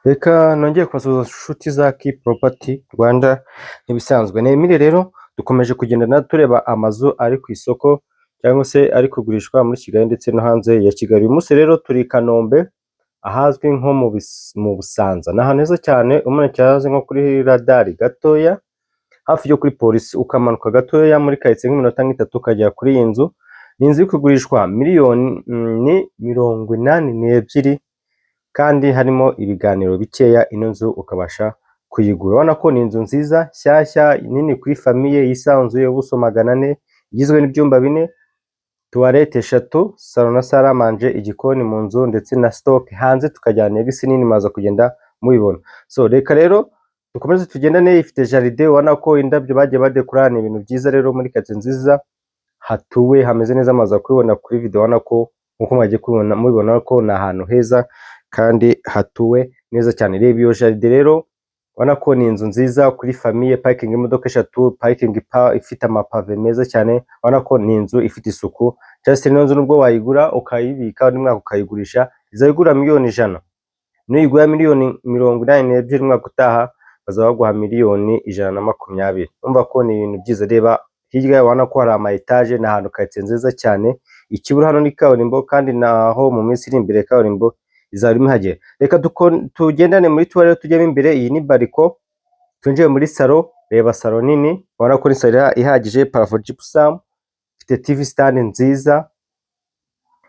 Reka nongeye kubasuhuza nshuti za Key Property Rwanda nk'ibisanzwe. Ni Emile rero dukomeje kugendana tureba amazu ari ku isoko cyangwa se ari kugurishwa muri Kigali ndetse no hanze ya Kigali. Uyu munsi rero turi i Kanombe ahazwi nko mu Busanza. Ni ahantu heza cyane umuneke hazi nko kuri radari gatoya hafi yo kuri polisi, ukamanuka gatoya muri karitsiye nk'iminota nk'itatu ukagera kuri iyi nzu. Ni inzu iri kugurishwa miliyoni 82 kandi harimo ibiganiro bikeya. Ino nzu ukabasha kuyigura. Urabona ko ni inzu nziza shyashya nini kuri famiye yisanzuye, ubuso 400, igizwe n'ibyumba 4, tuwarete 3, salo na saramanje, igikoni mu nzu ndetse na stock hanze, tukajyana negisi nini maza kugenda mubibona. So reka rero dukomeze tugendane. Ifite jaride, ubona ko indabyo bagiye badekorana ibintu byiza rero muri kate nziza, hatuwe hameze neza maza kubibona kuri video. Ubona ko nkuko mwagiye kubibona mubibona ko ni ahantu heza kandi hatuwe neza cyane. Reba iyo jaride rero, ubona ko ni inzu nziza kuri famiye, parking imodoka 3, parking ifite amapave meza cyane. Ubona ko ni inzu ifite isuku. Just ino nzu nubwo wayigura ukayibika undi mwaka ukayigurisha, izayigura miliyoni 100. Nuyigura miliyoni 82 mwaka utaha bazaba baguha miliyoni 120. Umva ko ni ibintu byiza. Reba hirya ubona ko hari ama etage, na ahantu karitsiye nziza cyane. Ikibura hano ni kaburimbo, kandi naho mu minsi iri imbere kaburimbo izarimo hagera. Reka tugendane muri toilette tujyemo imbere. Iyi ni bariko, twinjiye muri salo. Reba salo nini, ubona ko ni salo ihagije, parafo gypsum, ifite TV stand nziza,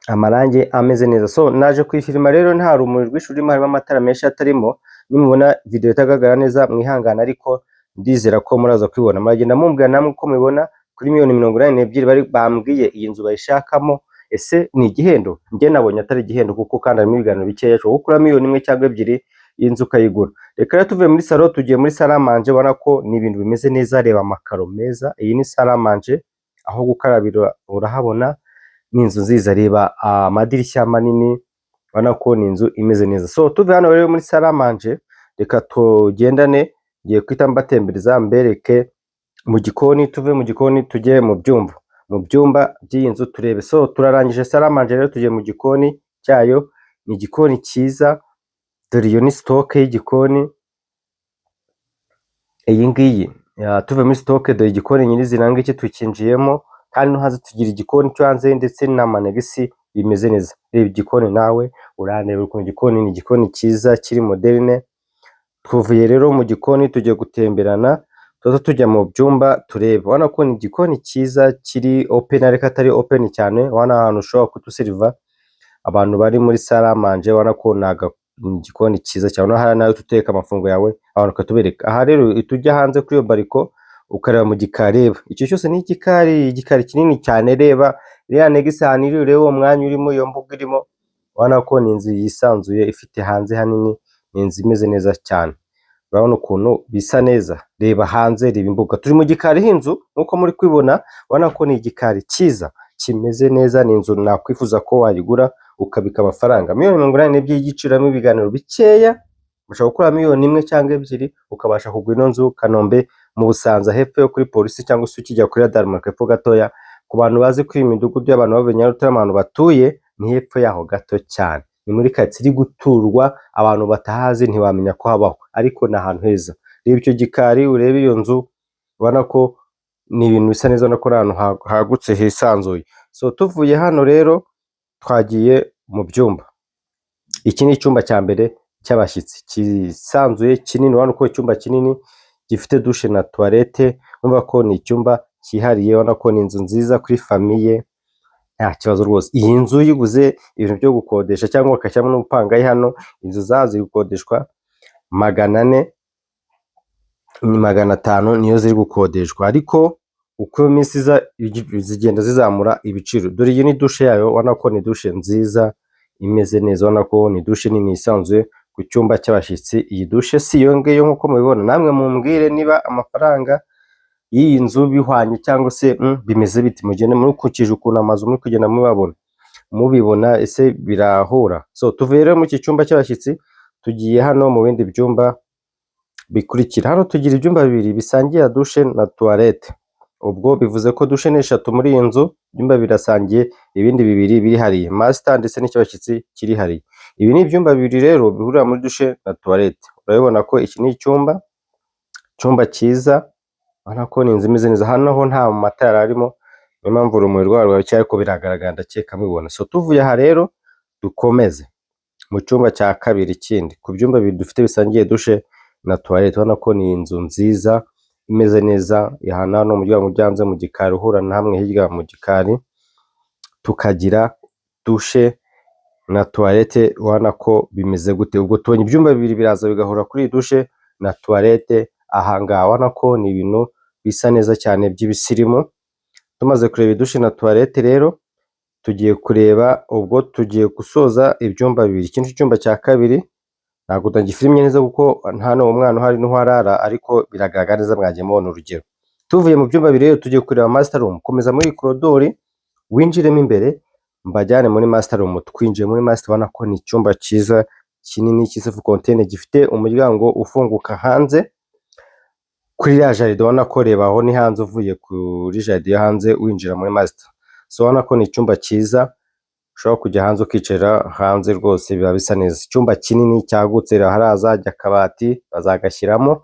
amarangi ameze neza. So naje kwifilima rero nta rumuri rwinshi rurimo, harimo amatara menshi atarimo. Nimubona video itagaragara neza mwihangana, ariko ndizera ko muraza kwibona. Muragenda mumbwira namwe uko mubibona. Kuri miliyoni 82 bari bambwiye iyi nzu bayishakamo. Ese ni igihendo? Njye nabonye atari igihendo, kuko kandi harimo ibiganiro bikeya cyo gukura miliyoni 1 cyangwa 2 iyi nzu ukayigura. Reka rero tuvuye muri salo tugiye muri saramanje. Ubona ko ni ibintu bimeze neza. Reba amakaro meza. Iyi ni saramanje, aho gukarabira urahabona. Ni inzu nziza. Reba amadirishya manini, ubona ko ni inzu imeze neza. So tuve hano rero muri saramanje, reka tugendane. Ngiye kwita mbatembereza mbereke mu gikoni. Tuve mu gikoni tujye mu byumba by'iyi nzu turebe. So turarangije saramanje rero tugiye mu gikoni cyayo. Ni igikoni cyiza. Dore iyo ni stock y'igikoni iyi ngiyi. Tuve muri stock, dore igikoni nyirizina ngiki tukinjiyemo. Kandi no hanze tugira igikoni cyo hanze ndetse n'amanegisi bimeze neza. Reba igikoni nawe uranebe ukuntu igikoni ni igikoni cyiza kiri moderne. Tuvuye rero mu gikoni tugiye gutemberana, tujya mu byumba turebe. Ubona ko ni igikoni cyiza kiri open, ariko atari open cyane. Ubona ahantu ushobora kutuseriva abantu bari muri saramanje. Ubona ko ni igikoni cyiza cyane. Hari nayo tuteka amafunguro yawe abantu katubereka. Aha rero tujya hanze kuri iyo bariko ukareba mu gikari. Reba icyo cyose ni igikari kinini cyane. Reba iriya negisi ahantu iri, urebe uwo mwanya urimo, iyo mbuga irimo. Ubona ko ni inzu yisanzuye ifite hanze hanini. Ni inzu imeze neza cyane. Urabona ukuntu bisa neza. Reba hanze, reba imbuga. Turi mu gikari h'inzu nkuko muri kwibona. Ubona ko ni igikari cyiza kimeze neza. Ni inzu nakwifuza ko wayigura ukabika amafaranga miliyoni 82 y'igiciro, ibiganiro bikeya. Ushobora gukora miliyoni 1 cyangwa 2 ukabasha kugura ino nzu Kanombe mu Busanza, hepfo yo kuri polisi, cyangwa se ukijya kuri Radar hepfo gatoya. Ku bantu bazi ko imidugudu y'abantu bavuye Nyarutarama abantu batuye, ni hepfo yaho gato cyane. Ni muri karitsiye iri guturwa, abantu batahazi ntiwamenya ko habaho, ariko ni ahantu heza. Reba icyo gikari, urebe iyo nzu. Ubona ko ni ibintu bisa neza, no ko ahantu hagutse hisanzuye. So tuvuye hano rero twagiye mu byumba. Iki ni icyumba cya mbere cy'abashyitsi kisanzuye kinini. Ubona ko icyumba kinini gifite douche na toilette. Umva ko ni icyumba cyihariye. Ubona ko ni inzu nziza kuri famiye, nta kibazo rwose. Iyi nzu yiguze ibintu byo gukodesha cyangwa ukashyamo n'ubupangayi hano. Inzu zazi gukodeshwa 400 ni 500 niyo ziri gukodeshwa, ariko uko iminsi zigenda zizamura ibiciro. Dore iyi ni douche yayo. Ubona ko ni douche nziza imeze neza. Ubona ko ni douche nini isanzuye ku cyumba cy'abashyitsi. Iyi douche si iyo ngiyo nkuko mubibona. Namwe mumbwire niba amafaranga iyi nzu bihwanye cyangwa se bimeze biti. Mugende murukukije ukuntu amazu muri kugenda mubibona, ese birahura. So tuvuye rero mu iki cyumba cy'abashyitsi tugiye hano mu bindi byumba bikurikira. Hano tugira ibyumba 2 bisangiye douche na toilette. Ubwo bivuze ko douche ni 3 muri iyi nzu, ibyumba birasangiye, ibindi 2 biri hariya master ndetse n'icy'abashyitsi kiri hariya. Ibi ni ibyumba bibiri rero bihurira muri dushe na toilette. Urabibona ko iki ni icyumba cyiza, urabona ko ni inzu imeze neza. Hano ho nta matara arimo, niyo mpamvu urumuri rwarwo ruke, ariko biragaragara ndakeka mubibona. So tuvuye aha rero dukomeze mu cyumba cya kabiri kindi, ku byumba bibiri dufite bisangiye dushe na toilette. Urabona ko ni inzu nziza imeze neza. Aha no umuryango ujya hanze mu gikari uhura na hamwe hirya mu gikari, tukagira dushe na toilette. Urabona ko bimeze gute? Ubwo tubonye ibyumba bibiri biraza bigahura kuri dushe na toilette aha ngaha. Urabona ko ni ibintu bisa neza cyane by'ibisirimu. Tumaze kureba dushe na toilette rero tugiye kureba, ubwo tugiye gusoza ibyumba bibiri. Ikindi cyumba cya kabiri ntabwo ndagifilmye neza kuko hano umwana uhari niho arara, ariko biragaragara neza, mwagiye mubona urugero. Tuvuye mu byumba bibiri rero tugiye kureba master room. Komeza muri korodori winjiremo imbere, mbajyane muri master room. Twinjiye muri master, ubona ko ni icyumba cyiza kinini cy'iself container, gifite umuryango ufunguka hanze kuri ya jaride. Ubona ko reba aho ni hanze, uvuye kuri jaride yo hanze winjira muri master. So ubona ko ni icyumba cyiza, ushobora kujya hanze ukicara hanze, rwose biba bisa neza. Icyumba kinini cyagutse, harazajya akabati bazagashyiramo,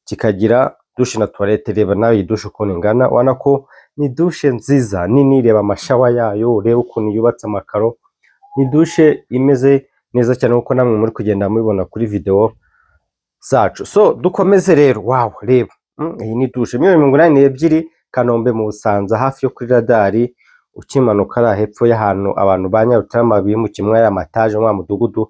kikagira dushe na toilette. Reba nawe iyi dushe ukuntu ingana, ubona ko ni dushe nziza nini. Reba amashawa yayo, urebe ukuntu yubatse, amakaro. Ni dushe imeze neza cyane kuko namwe muri kugenda mubibona kuri video zacu. So dukomeze rero. Wow, reba iyi ni dushe $182,000 Kanombe mu Busanza, hafi yo kuri radari. Ukimanuka ari hepfo y'ahantu abantu ba Nyarutarama bimukiye muri aya mataje mu mudugudu